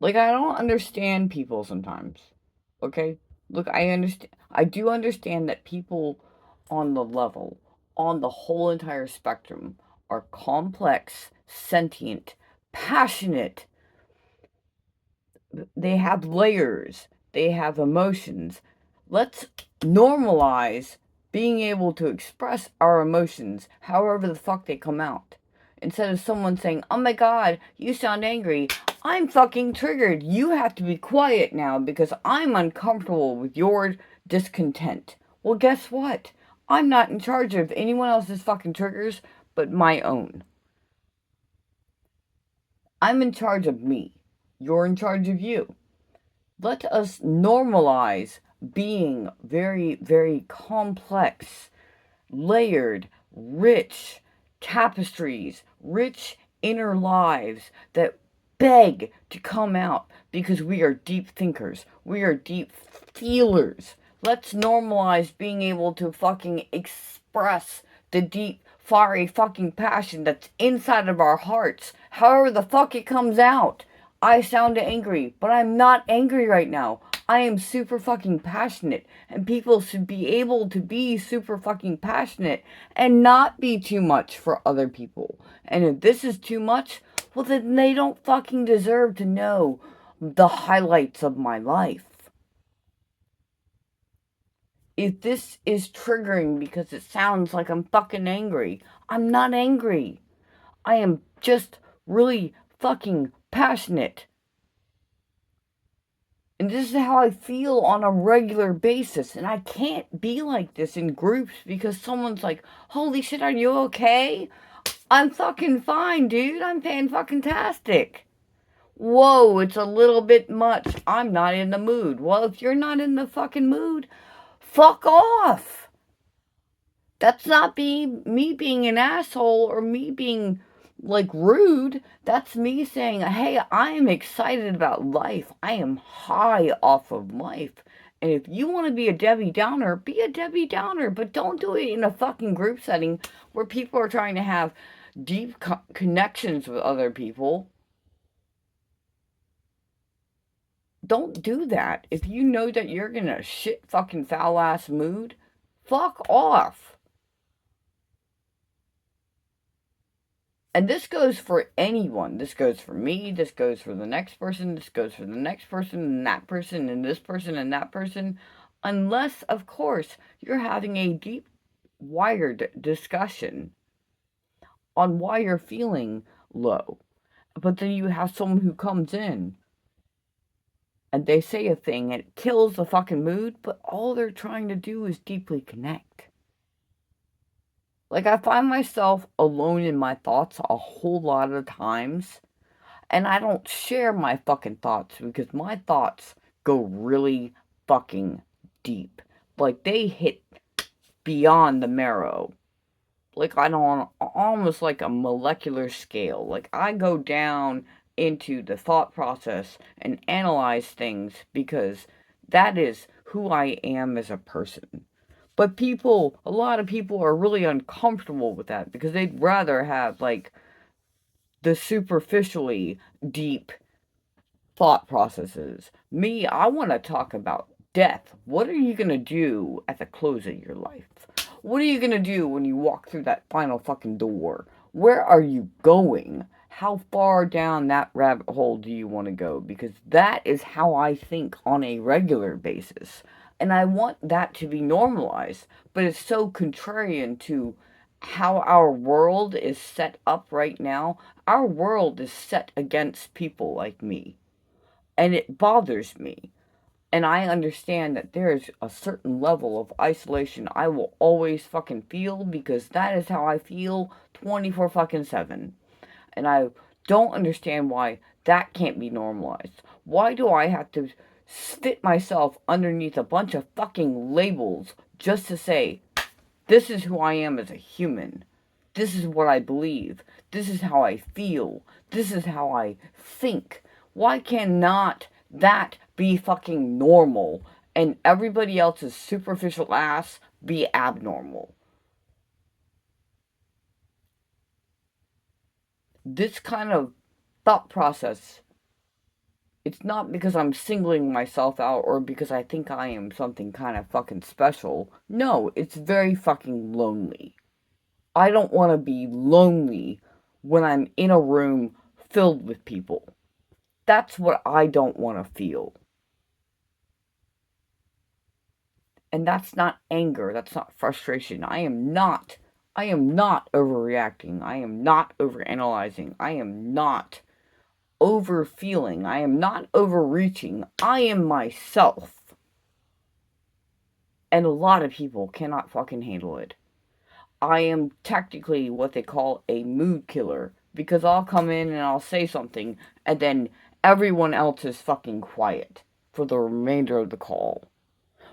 Like, I don't understand people sometimes. Okay? Look, I do understand that people on the level, on the whole entire spectrum, are complex, sentient, passionate. They have layers, they have emotions. Let's normalize being able to express our emotions however the fuck they come out. Instead of someone saying, "Oh my god, you sound angry. I'm fucking triggered. You have to be quiet now because I'm uncomfortable with your discontent." Well, guess what? I'm not in charge of anyone else's fucking triggers but my own. I'm in charge of me. You're in charge of you. Let us normalize being very, very complex, layered, rich tapestries, rich inner lives that beg to come out because we are deep thinkers. We are deep feelers. Let's normalize being able to fucking express the deep, fiery fucking passion that's inside of our hearts. However the fuck it comes out. I sound angry, but I'm not angry right now. I am super fucking passionate, and people should be able to be super fucking passionate and not be too much for other people. And if this is too much, well, then they don't fucking deserve to know the highlights of my life. If this is triggering because it sounds like I'm fucking angry, I'm not angry. I am just really fucking passionate. And this is how I feel on a regular basis. And I can't be like this in groups because someone's like, "Holy shit, are you okay?" I'm fucking fine, dude. I'm fan fucking tastic. Whoa, it's a little bit much. I'm not in the mood. Well, if you're not in the fucking mood, fuck off. That's not me being an asshole or me being like rude. That's me saying, "Hey, I am excited about life. I am high off of life." And if you want to be a Debbie Downer, be a Debbie Downer, but don't do it in a fucking group setting where people are trying to have deep connections with other people. Don't do that. If you know that you're in a shit fucking foul ass mood, fuck off. And this goes for anyone. This goes for me. This goes for the next person. This goes for the next person, and that person, and this person, and that person. Unless, of course, you're having a deep, wired discussion on why you're feeling low. But then you have someone who comes in and they say a thing and it kills the fucking mood, but all they're trying to do is deeply connect. Like, I find myself alone in my thoughts a whole lot of times, and I don't share my fucking thoughts because my thoughts go really fucking deep. Like, they hit beyond the marrow. Like, I don't, almost like a molecular scale. Like, I go down into the thought process and analyze things because that is who I am as a person. But people, a lot of people are really uncomfortable with that because they'd rather have, like, the superficially deep thought processes. Me, I want to talk about death. What are you going to do at the close of your life? What are you going to do when you walk through that final fucking door? Where are you going? How far down that rabbit hole do you want to go? Because that is how I think on a regular basis. And I want that to be normalized. But it's so contrarian to how our world is set up right now. Our world is set against people like me, and it bothers me. And I understand that there is a certain level of isolation I will always fucking feel because that is how I feel 24 fucking 7. And I don't understand why that can't be normalized. Why do I have to fit myself underneath a bunch of fucking labels just to say, this is who I am as a human? This is what I believe. This is how I feel. This is how I think. Why cannot that be fucking normal and everybody else's superficial ass be abnormal? This kind of thought process It's not because I'm singling myself out or because I think I am something kind of fucking special. No, it's very fucking lonely. I don't want to be lonely when I'm in a room filled with people. That's what I don't want to feel. And that's not anger, that's not frustration. I am not overreacting. I am not overanalyzing. I am not overfeeling. I am not overreaching. I am myself. And a lot of people cannot fucking handle it. I am technically what they call a mood killer because I'll come in and I'll say something and then everyone else is fucking quiet for the remainder of the call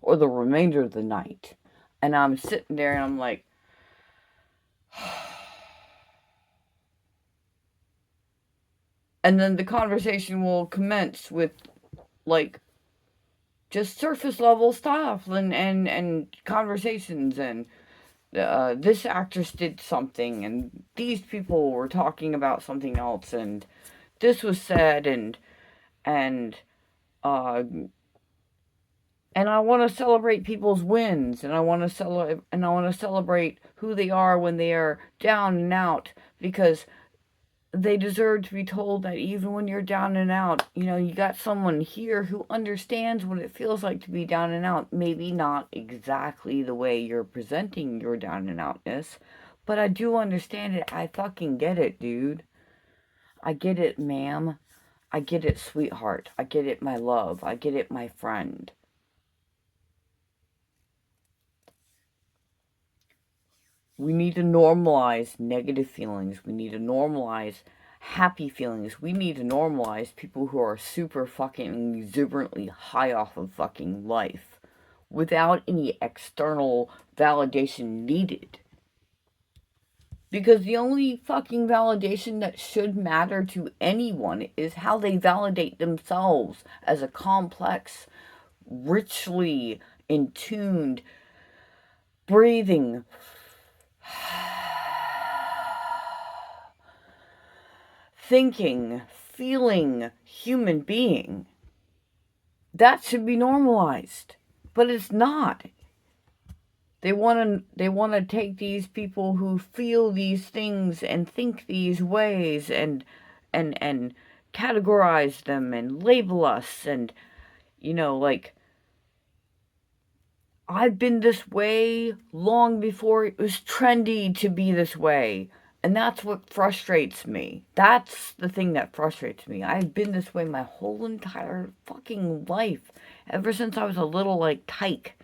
or the remainder of the night. And I'm sitting there and I'm like, and then the conversation will commence with like just surface level stuff and conversations and this actress did something and these people were talking about something else and this was said and uh and I want to celebrate people's wins and I want to celebrate who they are when they are down and out because they deserve to be told that even when you're down and out, you know, you got someone here who understands what it feels like to be down and out. Maybe not exactly the way you're presenting your down and outness, but I do understand it. I fucking get it, dude. I get it, ma'am. I get it, sweetheart. I get it, my love. I get it, my friend. We need to normalize negative feelings. We need to normalize happy feelings. We need to normalize people who are super fucking exuberantly high off of fucking life without any external validation needed. Because the only fucking validation that should matter to anyone is how they validate themselves as a complex, richly intuned, breathing, thinking, feeling human being. That should be normalized, but it's not. They want to take these people who feel these things and think these ways and categorize them and label us and you know like I've been this way long before it was trendy to be this way. And that's what frustrates me. That's the thing that frustrates me. I've been this way my whole entire fucking life. Ever since I was a little, like, tyke.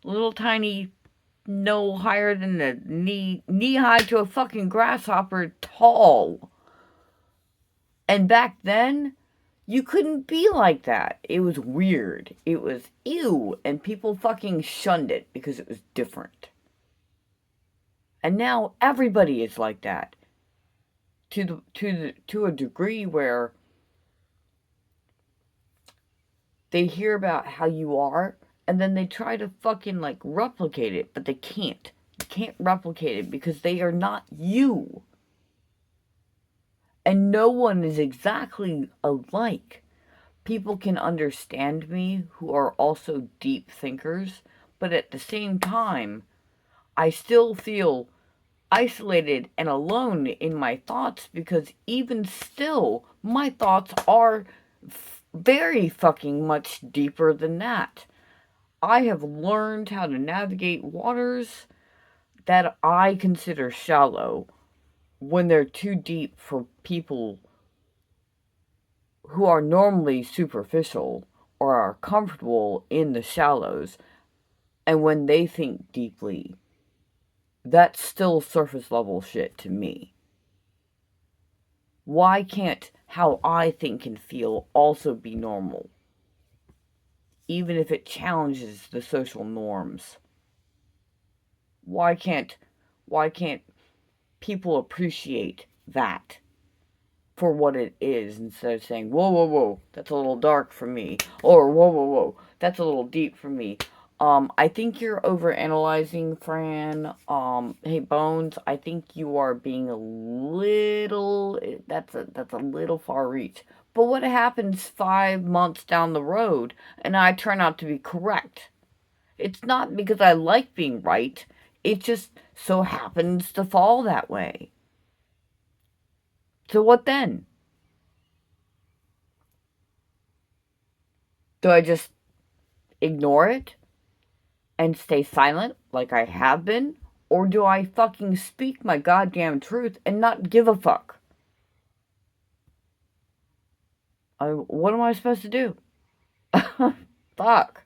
Little tiny, no higher than the knee high to a fucking grasshopper tall. And back then, you couldn't be like that. It was weird. It was ew. And people fucking shunned it because it was different. And now everybody is like that. To a degree where they hear about how you are and then they try to fucking like replicate it, but they can't. You can't replicate it because they are not you. And no one is exactly alike. People can understand me who are also deep thinkers, but at the same time, I still feel isolated and alone in my thoughts because even still, my thoughts are very fucking much deeper than that. I have learned how to navigate waters that I consider shallow when they're too deep for people who are normally superficial or are comfortable in the shallows, and when they think deeply. That's still surface level shit to me. Why can't how I think and feel also be normal? Even if it challenges the social norms. Why can't people appreciate that for what it is instead of saying, whoa, whoa, whoa, that's a little dark for me, or whoa, whoa, whoa, that's a little deep for me. I think you're overanalyzing, Fran. Hey, Bones, I think you are being a little, that's a little far reach. But what happens 5 months down the road and I turn out to be correct? It's not because I like being right. It just so happens to fall that way. So what then? Do I just ignore it and stay silent like I have been? Or do I fucking speak my goddamn truth and not give a fuck? What am I supposed to do? Fuck.